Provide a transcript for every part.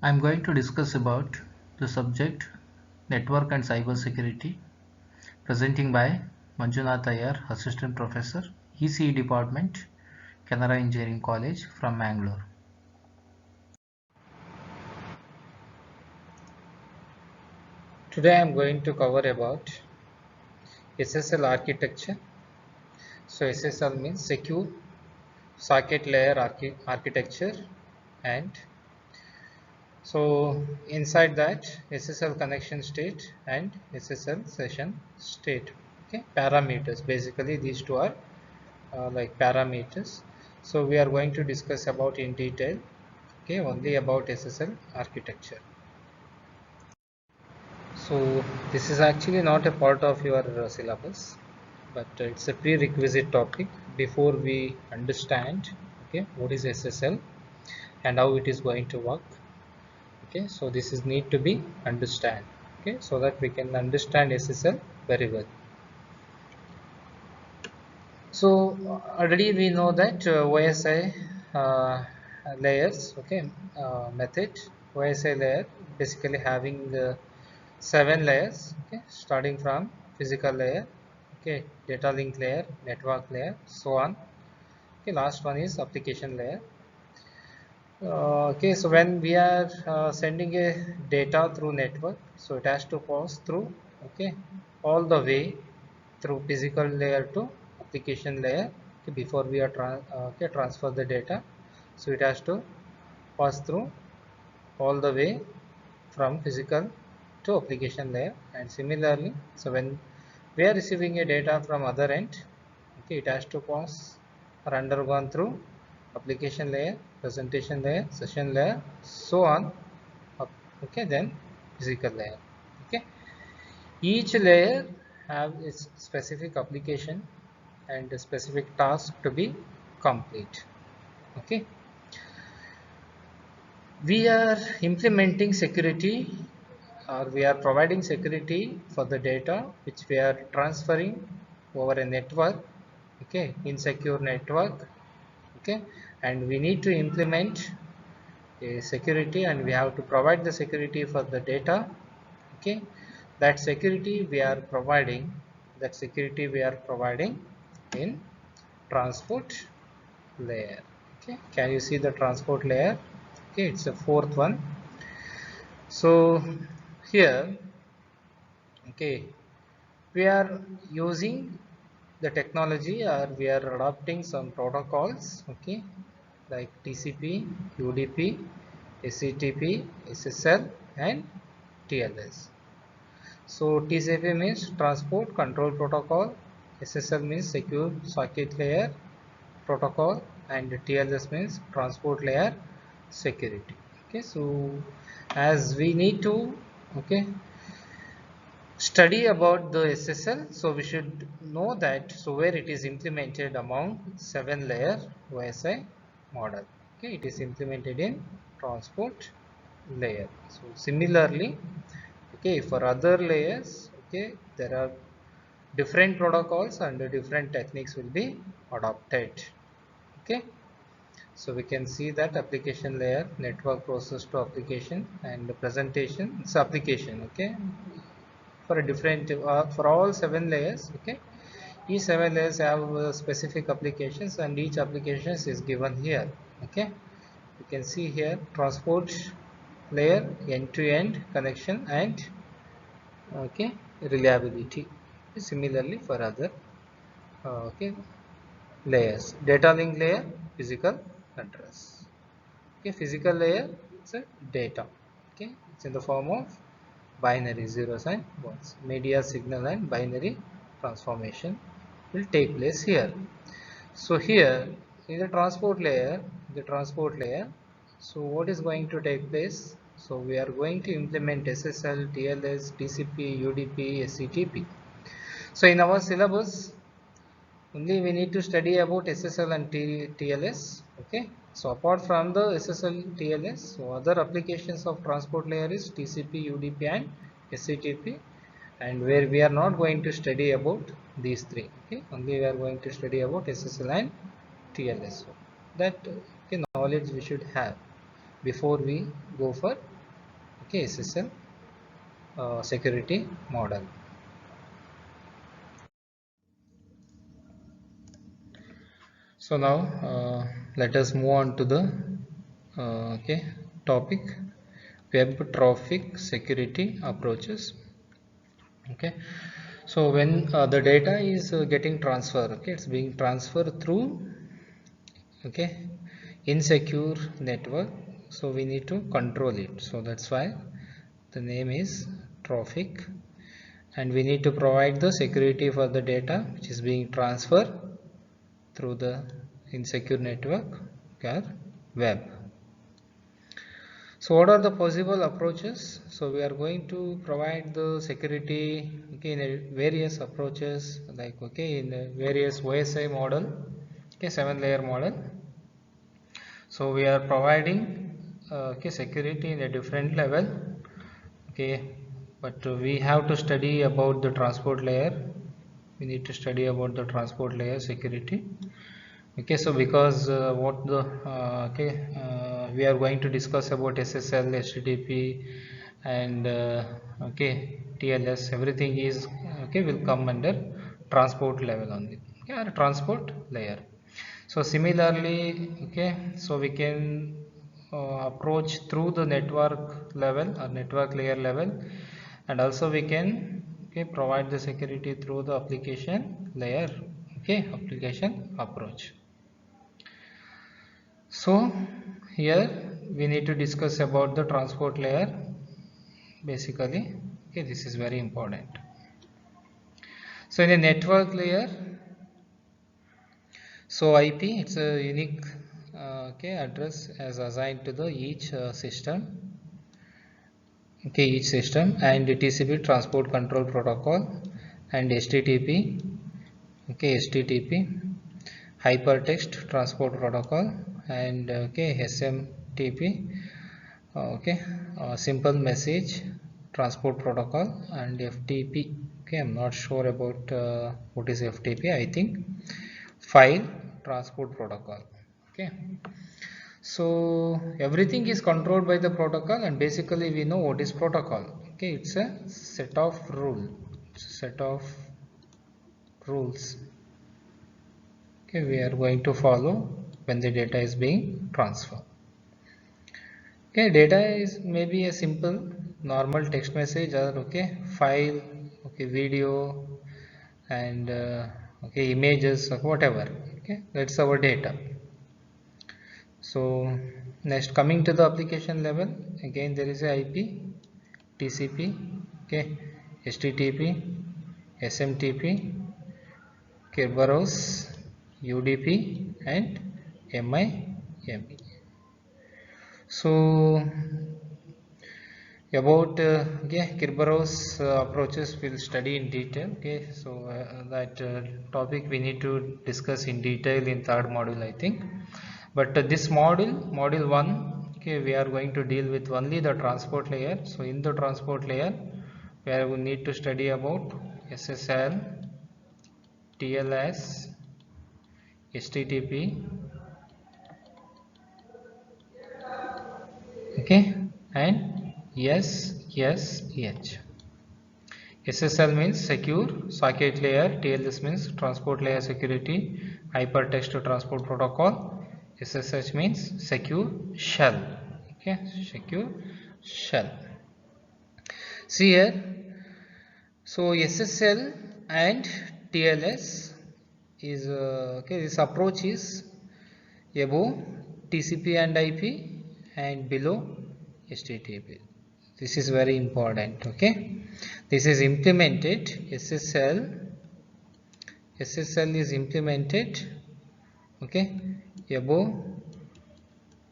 I am going to discuss about the subject Network and Cyber Security, presenting by Manjunath Iyer, Assistant Professor, ECE Department, Canara Engineering College from Mangalore. Today I am going to cover about SSL architecture. So SSL means Secure Socket Layer Architecture, and so inside that SSL connection state and SSL session state. Okay, parameters. Basically, these two are like parameters. So we are going to discuss about in detail. Okay, only about SSL architecture. So this is actually not a part of your syllabus, but it's a prerequisite topic before we understand okay what is SSL and how it is going to work. Okay, so this is need to be understand, okay, so that we can understand SSL very well. So already we know that OSI layers, okay, method. OSI layer basically having 7 layers, okay, starting from physical layer, okay, data link layer, network layer, so on. Okay, last one is application layer. Okay, so when we are sending a data through network, so it has to pass through, okay, all the way through physical layer to application layer, okay, before we are transfer the data. So it has to pass through all the way from physical to application layer. And similarly, so when we are receiving a data from other end, okay, it has to pass or undergone through application layer, presentation layer, session layer, so on, okay, then physical layer. Okay, each layer have its specific application and a specific task to be complete. Okay, we are implementing security, or we are providing security for the data which we are transferring over a network, okay, insecure network, okay, and we need to implement a security and we have to provide the security for the data. Okay, that security we are providing, in transport layer. Okay, can you see the transport layer? Okay, it's a fourth one. So here, okay, we are using the technology, or we are adopting some protocols, okay, like TCP, UDP, SCTP, SSL, and TLS. So TCP means Transport Control Protocol, SSL means Secure Socket Layer Protocol, and TLS means Transport Layer Security. Okay, so as we need to, okay, study about the SSL, so we should know that, so where it is implemented among 7-layer OSI model. Okay, it is implemented in transport layer. So similarly, okay, for other layers, okay, there are different protocols and different techniques will be adopted. Okay, so we can see that application layer, network process to application, and the presentation, it's application, okay, for a different for all 7 layers. Okay, each 7 layers have specific applications and each application is given here. Okay, you can see here transport layer, end-to-end connection, and okay, reliability. Similarly for other okay layers, data link layer, physical address. Okay, physical layer, it's a data. Okay, it's in the form of binary zeros and ones. Media signal and binary transformation will take place here. So here in the transport layer, so what is going to take place? So we are going to implement SSL, TLS, TCP, UDP, SCTP. So in our syllabus, only we need to study about SSL and TLS. Okay, so apart from the SSL, TLS, so other applications of transport layer is TCP, UDP, and SCTP, and where we are not going to study about these three. Okay, only we are going to study about SSL and TLS. So that okay, knowledge we should have before we go for okay, SSL security model. So now let us move on to the okay topic, web traffic security approaches. Okay, so when the data is getting transferred, okay, it's being transferred through okay insecure network, so we need to control it. So that's why the name is traffic, and we need to provide the security for the data which is being transferred through the insecure network or web. So what are the possible approaches? So we are going to provide the security okay in various approaches, like okay in various OSI model, okay 7-layer model. So we are providing okay security in a different level, okay, but we have to study about the transport layer. We need to study about the transport layer security. Okay, so because what the we are going to discuss about SSL, HTTP, and okay TLS, everything is okay will come under transport level only, okay, or transport layer. So similarly, okay, so we can approach through the network level or network layer level, and also we can okay provide the security through the application layer, okay, application approach. So here we need to discuss about the transport layer basically, okay, this is very important. So in a network layer, so IP, it's a unique okay address as assigned to the each system, okay, each system, and TCP transport control protocol, and HTTP, okay, HTTP hypertext transport protocol, and okay SMTP, okay simple message transport protocol, and FTP, okay, I'm not sure about what is FTP. I think file transport protocol, okay. So everything is controlled by the protocol, and basically we know what is protocol, okay, it's a set of rules, okay, we are going to follow when the data is being transferred. Okay, data is maybe a simple normal text message, or okay file, okay video, and okay images or whatever, okay, that's our data. So next, coming to the application level, again there is a IP, TCP, okay, HTTP, SMTP, Kerberos, UDP, and MIME. So about okay, Kerberos approaches we'll study in detail. Okay, so that topic we need to discuss in detail in third module, I think. But this module 1, okay, we are going to deal with only the transport layer. So in the transport layer, where we need to study about SSL, TLS, HTTP, okay, and SSH. SSL means secure socket layer, TLS means transport layer security, hypertext transport protocol, SSH means secure shell, okay, secure shell. See here, so SSL and TLS is okay, this approach is above TCP and IP and below HTTP. This is very important, okay. This is implemented, SSL is implemented, okay, above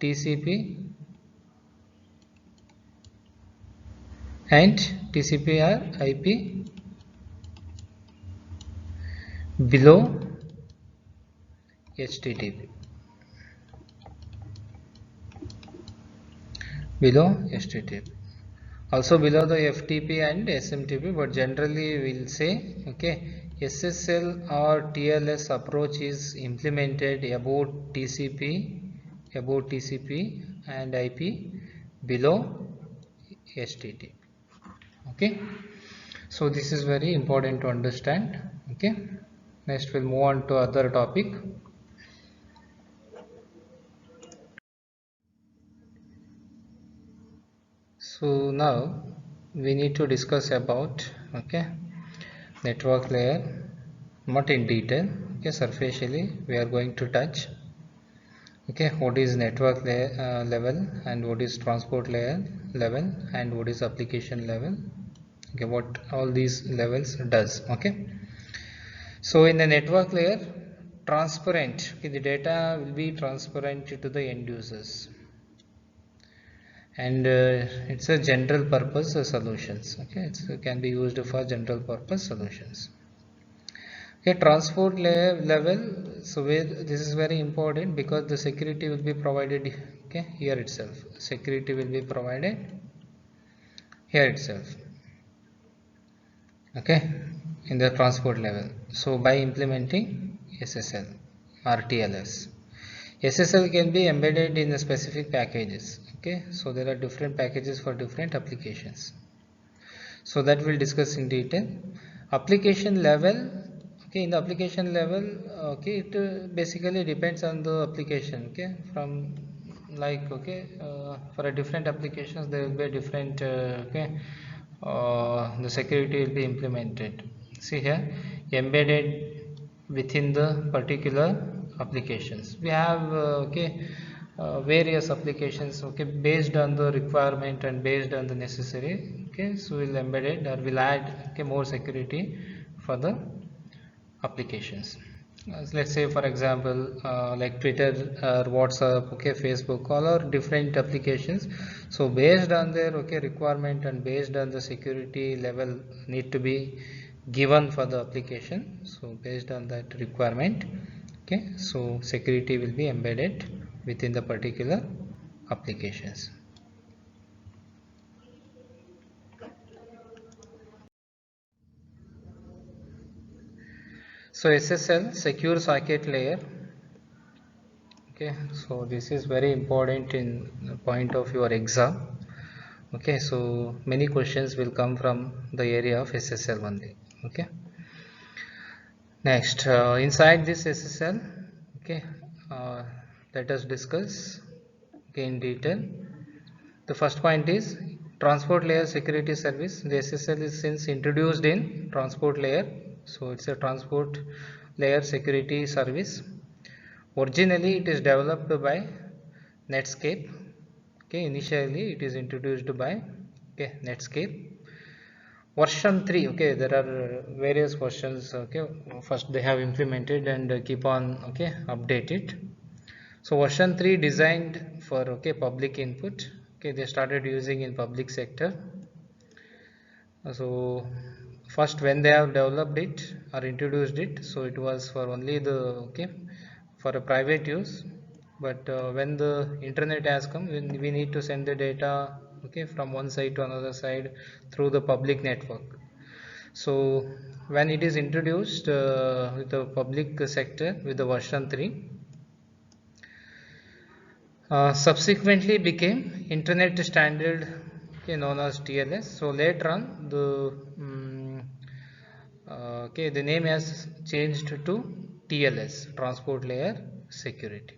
TCP and TCP or IP, below HTTP, below HTTP. Also below the FTP and SMTP, but generally we will say okay SSL or TLS approach is implemented about TCP and IP, below HTTP. Okay, so this is very important to understand. Okay, next we'll move on to other topic. So now we need to discuss about network layer, not in detail. Okay, superficially we are going to touch what is network layer, level, and what is transport layer level, and what is application level. Okay, what all these levels does. Okay, so in the network layer, transparent, the data will be transparent to the end users, and it's a general purpose solutions. Okay, it can be used for general purpose solutions. Okay, transport layer level, so where this is very important because the security will be provided here itself. Security will be provided here itself. Okay, in the transport level. So by implementing SSL or TLS. SSL can be embedded in the specific packages. Okay, so there are different packages for different applications. So that we'll discuss in detail. Application level. Okay, in the application level, it basically depends on the application. Okay, from like for a different applications there will be a different the security will be implemented. See here, embedded within the particular applications. We have various applications based on the requirement and based on the necessary. So we'll embed it or we'll add more security for the applications. Let's say for example like Twitter or WhatsApp, Facebook, all are different applications. So based on their requirement and based on the security level need to be given for the application. So based on that requirement, so security will be embedded within the particular applications. So SSL, secure socket layer. Okay, so this is very important in the point of your exam. Okay, so many questions will come from the area of SSL only. Okay, next inside this SSL, uh, let us discuss in detail. The first point is transport layer security service. The SSL is since introduced in transport layer, so it's a transport layer security service. Originally it is developed by Netscape. Okay, initially it is introduced by Netscape. Version 3, there are various versions. First they have implemented and keep on updated. So version 3 designed for public input. They started using in public sector. So first when they have developed it or introduced it, so it was for only the for a private use. But when the internet has come, we need to send the data from one side to another side through the public network. So when it is introduced with the public sector with the version 3, subsequently became internet standard known as TLS. So later on the name has changed to TLS, transport layer security.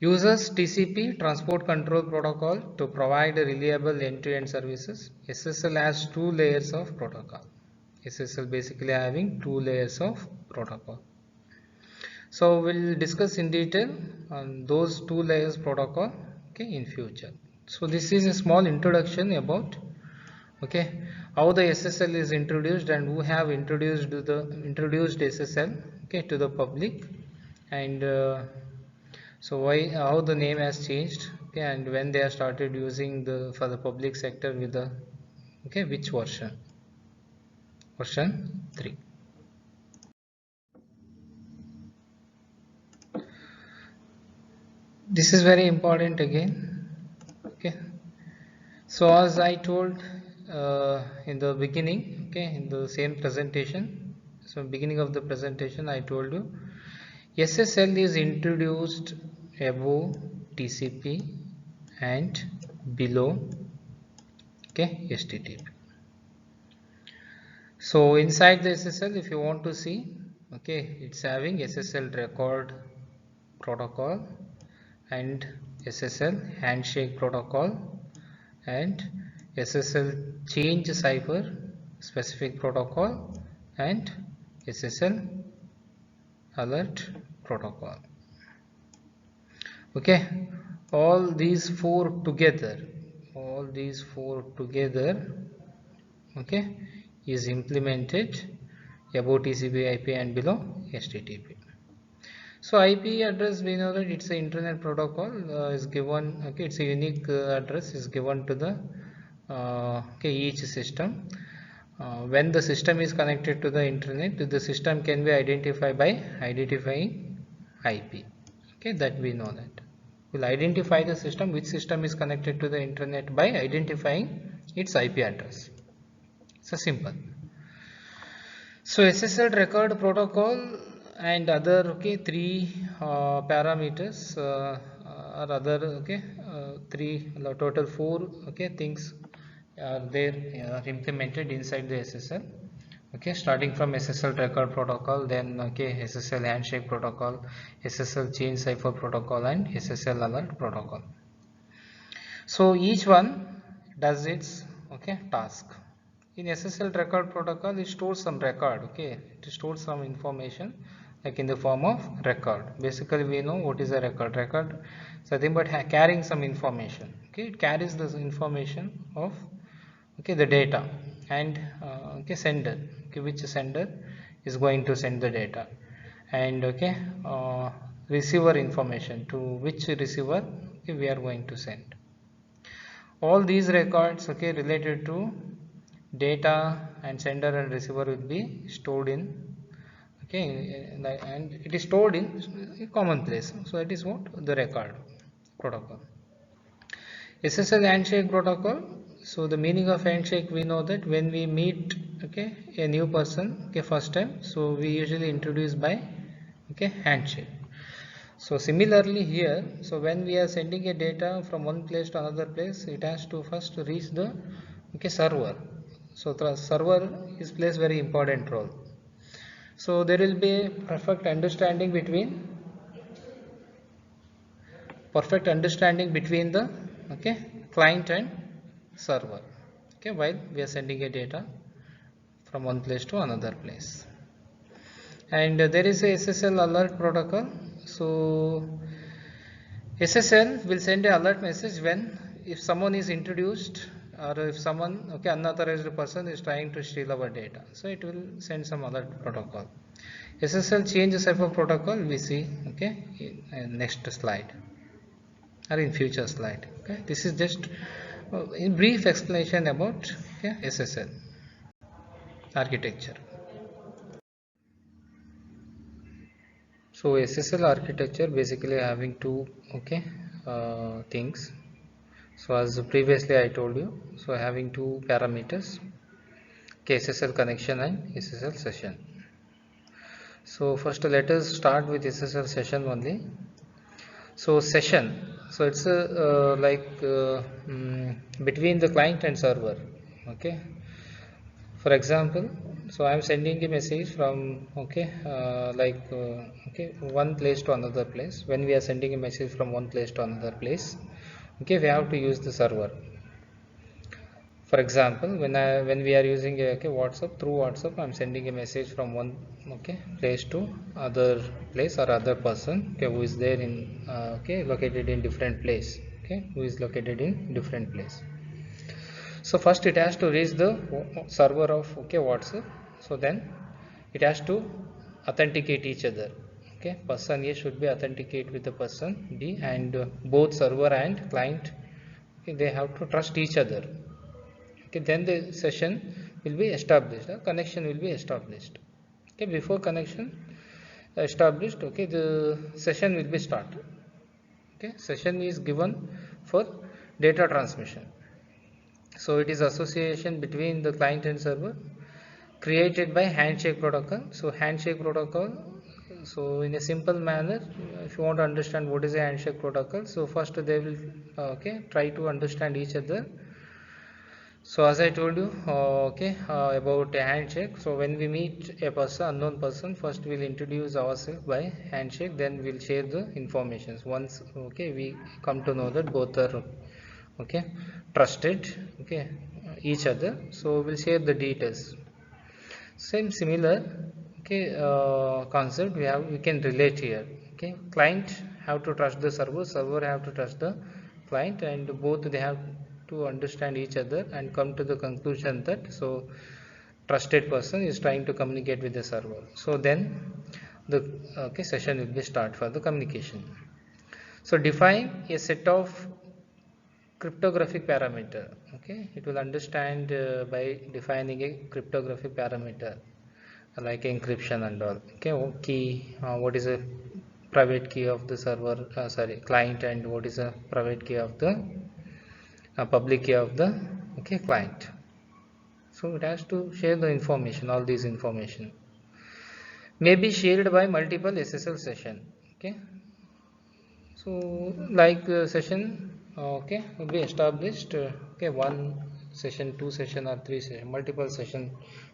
Uses TCP, transport control protocol, to provide reliable end-to-end services. SSL has two layers of protocol. SSL basically having two layers of protocol. So we'll discuss in detail on those two layers protocol in future. So this is a small introduction about how the SSL is introduced and who have introduced SSL to the public, and so how the name has changed and when they have started using for the public sector with the which version 3. This is very important again. So as I told in the beginning, in the same presentation, so beginning of the presentation I told you SSL is introduced above TCP and below, okay, HTTP. So inside the SSL, if you want to see, okay, it's having SSL record protocol and SSL handshake protocol and SSL change cipher specific protocol and SSL alert protocol. Okay, all these four together, okay, is implemented above TCP IP and below HTTP. So IP address, we know that it's an internet protocol is given, okay, it's a unique address is given to the okay, each system. When the system is connected to the internet, the system can be identified by identifying IP. Okay, that we know that. We'll identify the system, which system is connected to the internet by identifying its IP address. So simple. So SSL record protocol and other, okay, three parameters or other, okay, three total four, okay, things are there implemented inside the SSL. Okay, starting from SSL record protocol, then okay, SSL handshake protocol, SSL change cipher protocol and SSL alert protocol. So each one does its, okay, task. In SSL record protocol, it stores some record, okay, it stores some information like in the form of record. Basically we know what is a record. Record is nothing but carrying some information, okay, it carries this information of, okay, the data and okay, sender, okay, which sender is going to send the data, and okay, receiver information, to which receiver, okay, we are going to send. All these records, okay, related to data and sender and receiver will be stored in, okay, and it is stored in a common place. So that is what the record protocol. SSL handshake protocol. So the meaning of handshake, we know that when we meet, okay, a new person, okay, first time, so we usually introduce by, okay, handshake. So similarly here, so when we are sending a data from one place to another place, it has to first reach the, okay, server. So the server is plays very important role. So there will be perfect understanding between the, okay, client and server, okay, while we are sending a data from one place to another place. And there is a SSL alert protocol. So SSL will send an alert message when if someone is introduced or if someone, okay, unauthorized person is trying to steal our data. So it will send some alert protocol. SSL change cipher protocol we see, okay, in next slide or in future slide. Okay, this is just in brief explanation about, okay, SSL architecture. So SSL architecture basically having two, okay, things. So as previously I told you, so having two parameters, okay, SSL connection and SSL session. So first let us start with SSL session only. So session, so it's a between the client and server, okay. For example, so I am sending a message from, okay, okay, one place to another place. When we are sending a message from one place to another place, okay, we have to use the server. For example, when we are using a, okay, WhatsApp, through WhatsApp I'm sending a message from one, okay, place to other place or other person, okay, who is there in okay, located in different place, okay, who is located in different place. So first it has to reach the server of, okay, WhatsApp. So then it has to authenticate each other, okay, person A should be authenticate with the person B, and both server and client, okay, they have to trust each other. Okay, then the session will be established, connection will be established. Okay, before connection established, okay, the session will be started. Okay, session is given for data transmission. So it is association between the client and server created by handshake protocol. So handshake protocol, so in a simple manner, if you want to understand what is a handshake protocol, so first they will try to understand each other. So as I told you about a handshake, so when we meet a person, unknown person, first we'll introduce ourselves by handshake, then we'll share the informations. Once we come to know that both are trusted each other, so we'll share the details. Same similar concept we can relate here. Client have to trust the server, server have to trust the client, and both they have to understand each other and come to the conclusion that so trusted person is trying to communicate with the server. So then the session will be start for the communication. So define a set of cryptographic parameter. It will understand by defining a cryptographic parameter like encryption and all. Key, what is a private key of the server, client, and what is a private key of the public key of the client. So it has to share the information, all these information may be shared by multiple SSL session. So like session will be established. One session, two session, or three session, multiple session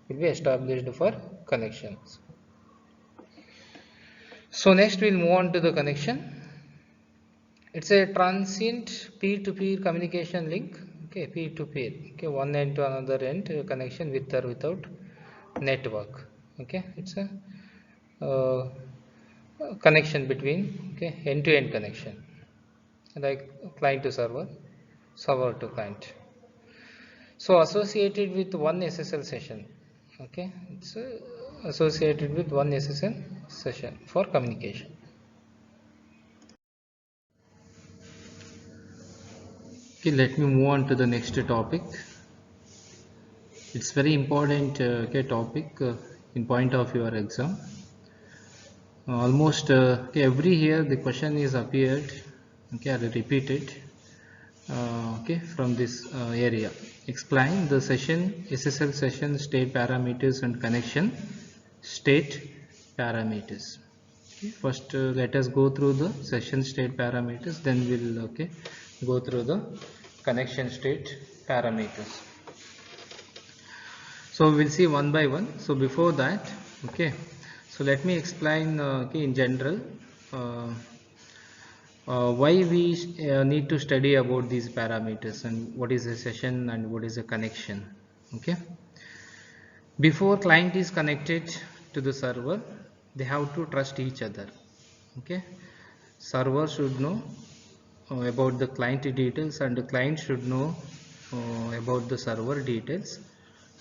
will be established for connections. So next we'll move on to the connection. It's a transient peer-to-peer communication link. Peer-to-peer. One end to another end connection with or without network. It's a connection between end-to-end connection, like client to server, server to client. So associated with one SSL session. It's associated with one SSL session for communication. Let me move on to the next topic. It's very important topic in point of your exam. Almost every year the question is appeared repeated from this area. Explain the session SSL session state parameters and connection state parameters. First let us go through the session state parameters, then we'll go through the connection state parameters. So we'll see one by one. So before that, so let me explain in general why we need to study about these parameters and what is a session and what is a connection. Before client is connected to the server, they have to trust each other. Server should know about the client details, and the client should know about the server details,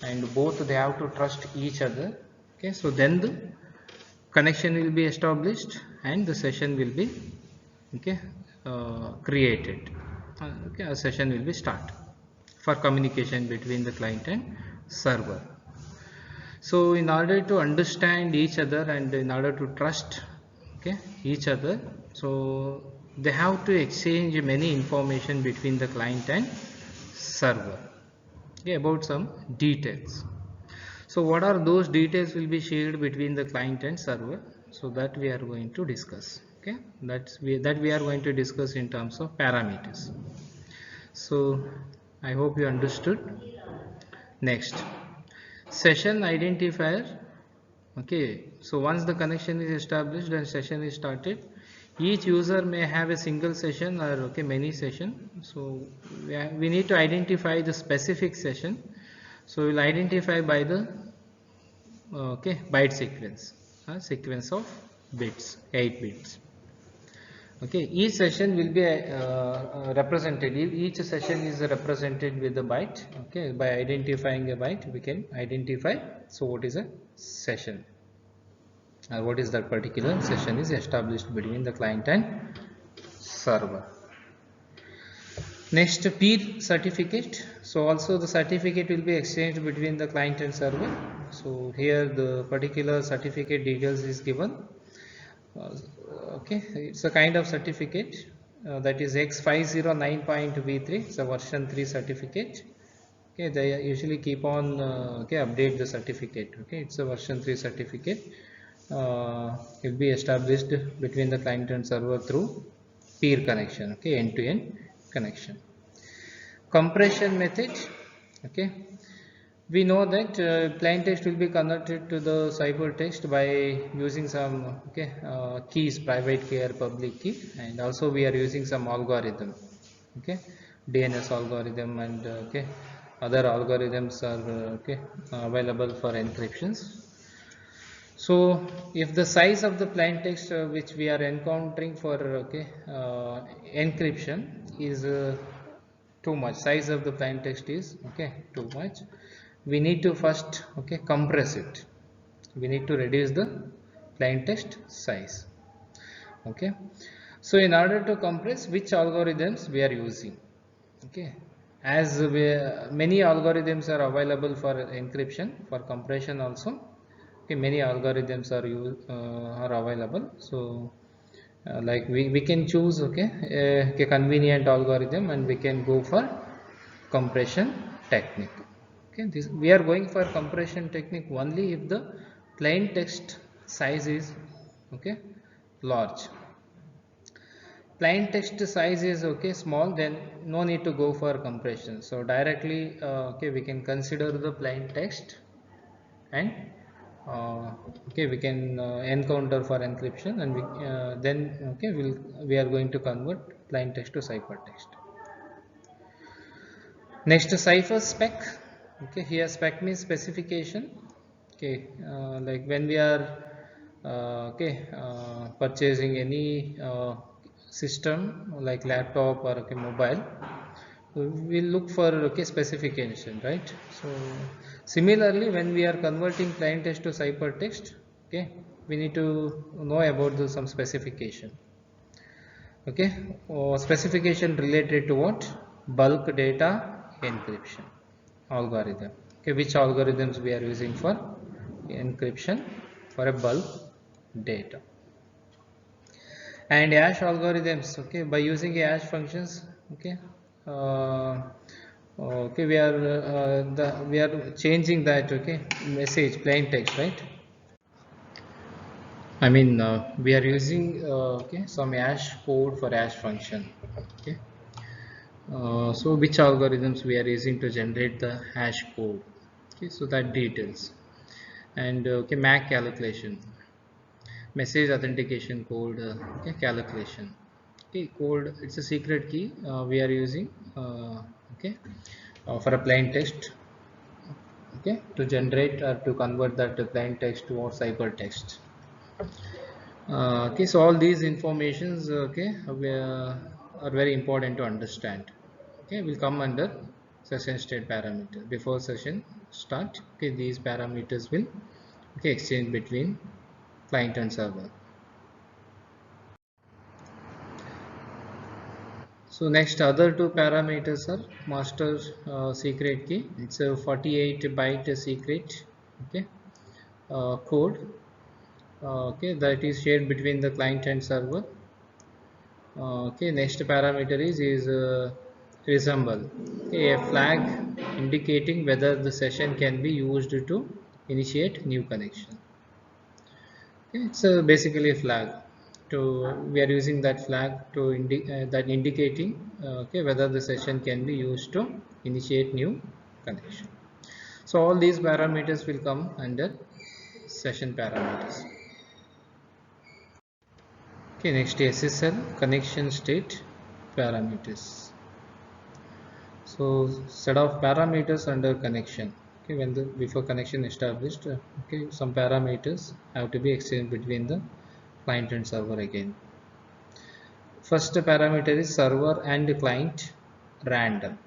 and both they have to trust each other. So then the connection will be established and the session will be created. A session will be start for communication between the client and server. So in order to understand each other and in order to trust each other, so they have to exchange many information between the client and server about some details. So what are those details will be shared between the client and server? So that we are going to discuss. That we are going to discuss in terms of parameters. So I hope you understood. Next, session identifier. So once the connection is established and session is started, each user may have a single session or many session. So we need to identify the specific session. So we'll identify by the byte sequence, sequence of bits, 8 bits. Each session will be represented. Each session is represented with a byte. By identifying a byte, we can identify. So what is a session? What is that particular session is established between the client and server. Next, peer certificate. So also the certificate will be exchanged between the client and server. So here the particular certificate details is given. It's a kind of certificate that is X509.v3. It's a version 3 certificate. They usually keep on update the certificate. It's a version 3 certificate. will be established between the client and server through peer connection, okay, end-to-end connection. Compression method, okay, we know that plain text will be converted to the ciphertext by using some, okay, keys, private key or public key, and also we are using some algorithm, okay, DNS algorithm, and okay, other algorithms are okay, available for encryptions. So if the size of the plain text which we are encountering for okay, encryption is too much, size of the plain text is okay too much, we need to first okay compress it, we need to reduce the plain text size, okay. So in order to compress, which algorithms we are using, okay, as many algorithms are available for encryption, for compression also, okay, many algorithms are available. So like we can choose okay a convenient algorithm and we can go for compression technique, okay. This we are going for compression technique only if the plain text size is okay large. Plain text size is okay small, then no need to go for compression. So directly okay we can consider the plain text, and okay we can encounter for encryption, and then okay we are going to convert plain text to ciphertext. Next, cipher spec, okay, here spec means specification, okay, like when we are okay purchasing any system like laptop or okay mobile, we look for okay specification, right? So similarly when we are converting plain text to ciphertext, okay, we need to know about some specification, okay, or specification related to what? Bulk data encryption algorithm, okay, which algorithms we are using for encryption for a bulk data. And hash algorithms, okay, by using hash functions, okay, uh, okay we are changing that okay message plain text, right? I mean we are using okay some hash code for hash function, okay. So which algorithms we are using to generate the hash code, okay, so that details. And okay, MAC calculation, message authentication code, okay, calculation, okay, code, it's a secret key we are using okay for a plain text, okay, to generate or to convert that to plain text to or ciphertext. Okay, so all these informations okay are very important to understand, okay, will come under session state parameter. Before session start, okay, these parameters will okay exchange between client and server. So next other two parameters are master secret key, it's a 48 byte secret, okay, code, okay, that is shared between the client and server. Okay, next parameter is resemble, okay, a flag indicating whether the session can be used to initiate new connection. Okay, it's basically a flag to we are using that flag to that indicating okay whether the session can be used to initiate new connection. So all these parameters will come under session parameters. Okay, next SSL connection state parameters. So set of parameters under connection. Okay, when the before connection established, okay, some parameters have to be exchanged between the client and server again. First parameter is server and client random.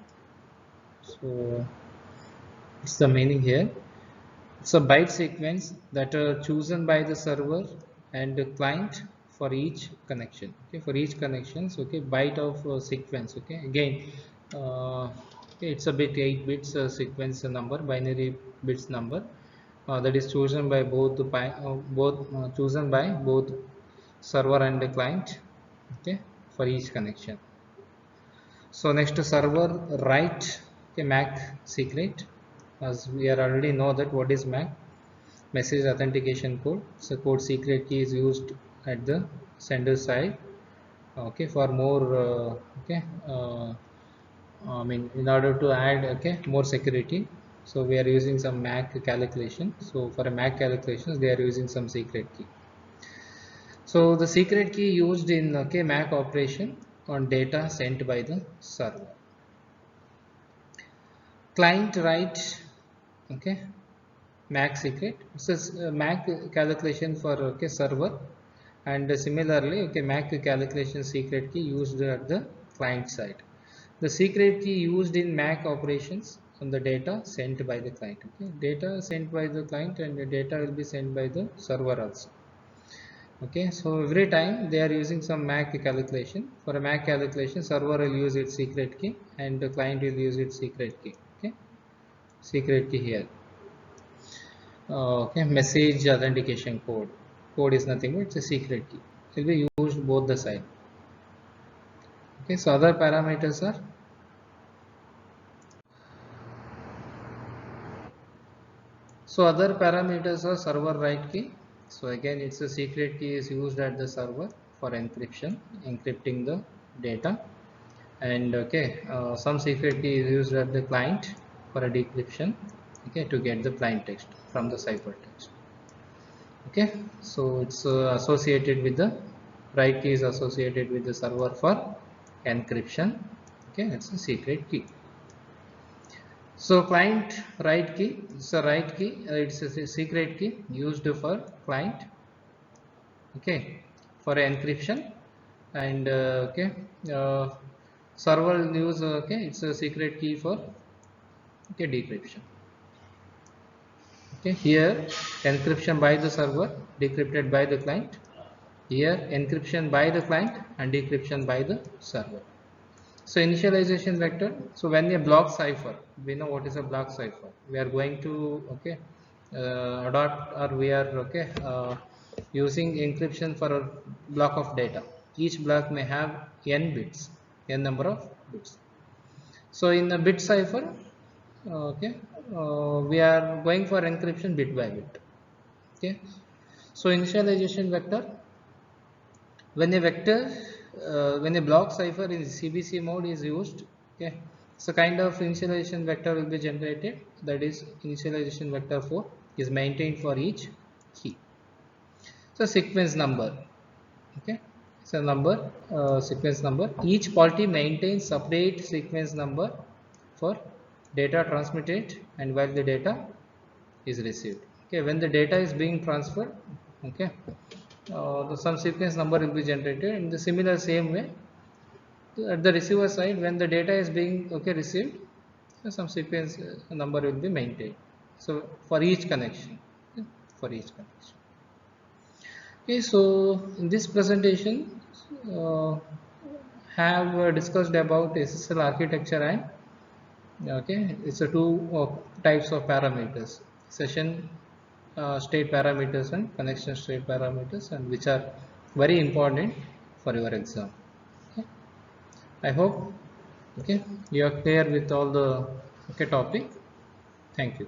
So it's the meaning here. It's a byte sequence that are chosen by the server and the client for each connection. Okay, for each connections, okay, byte of sequence. Okay, again, okay, it's a bit 8 bits sequence number, binary bits number that is chosen by both the chosen by both server and the client. Okay, for each connection. So next to server write, okay, MAC secret, as we are already know that what is MAC. message authentication code. So code secret key is used at the sender side, okay, for more I mean, in order to add, okay, more security. So we are using some MAC calculation. So for a MAC calculations, they are using some secret key. So the secret key used in, okay, MAC operation on data sent by the server. Client write, okay, MAC secret. So MAC calculation for, okay, server, and similarly, okay, MAC calculation secret key used at the client side. The secret key used in MAC operations on the data sent by the client. Okay, data sent by the client and the data will be sent by the server also. Okay, so every time they are using some MAC calculation. For a MAC calculation, server will use its secret key and the client will use its secret key. Okay, secret key here. Okay, message authentication code. Code is nothing but it's a secret key. It will be used both the side. Okay, so other parameters are, so other parameters are server write key. So again, it's a secret key is used at the server for encryption, encrypting the data. And okay, some secret key is used at the client for a decryption, okay, to get the plain text from the ciphertext. Okay, so it's associated with the write key is associated with the server for encryption. Okay, it's a secret key. So client write key, it's a write key, it's a secret key used for client, okay, for encryption. And okay, uh, server use, okay, it's a secret key for, okay, decryption. Okay, here encryption by the server, decrypted by the client. Here encryption by the client and decryption by the server. So initialization vector. So when a block cipher, we know what is a block cipher. We are going to, okay, adopt, or we are, okay, using encryption for a block of data. Each block may have n bits, n number of bits. So in a bit cipher, okay, we are going for encryption bit by bit. Okay, so initialization vector, when a vector, when a block cipher in CBC mode is used, okay, so kind of initialization vector will be generated, that is initialization vector 4 is maintained for each key. So sequence number, okay, so number, sequence number, each party maintains separate sequence number for data transmitted and while the data is received. Okay, when the data is being transferred, okay, some sequence number will be generated in the similar same way at the receiver side. When the data is being, okay, received, so some sequence number will be maintained, so for each connection, okay, for each connection. Okay, so in this presentation, uh, have discussed about SSL architecture, and okay, it's a two types of parameters: session state parameters and connection state parameters, and which are very important for your exam. Okay, I hope, okay, you are clear with all the, okay, topic. Thank you.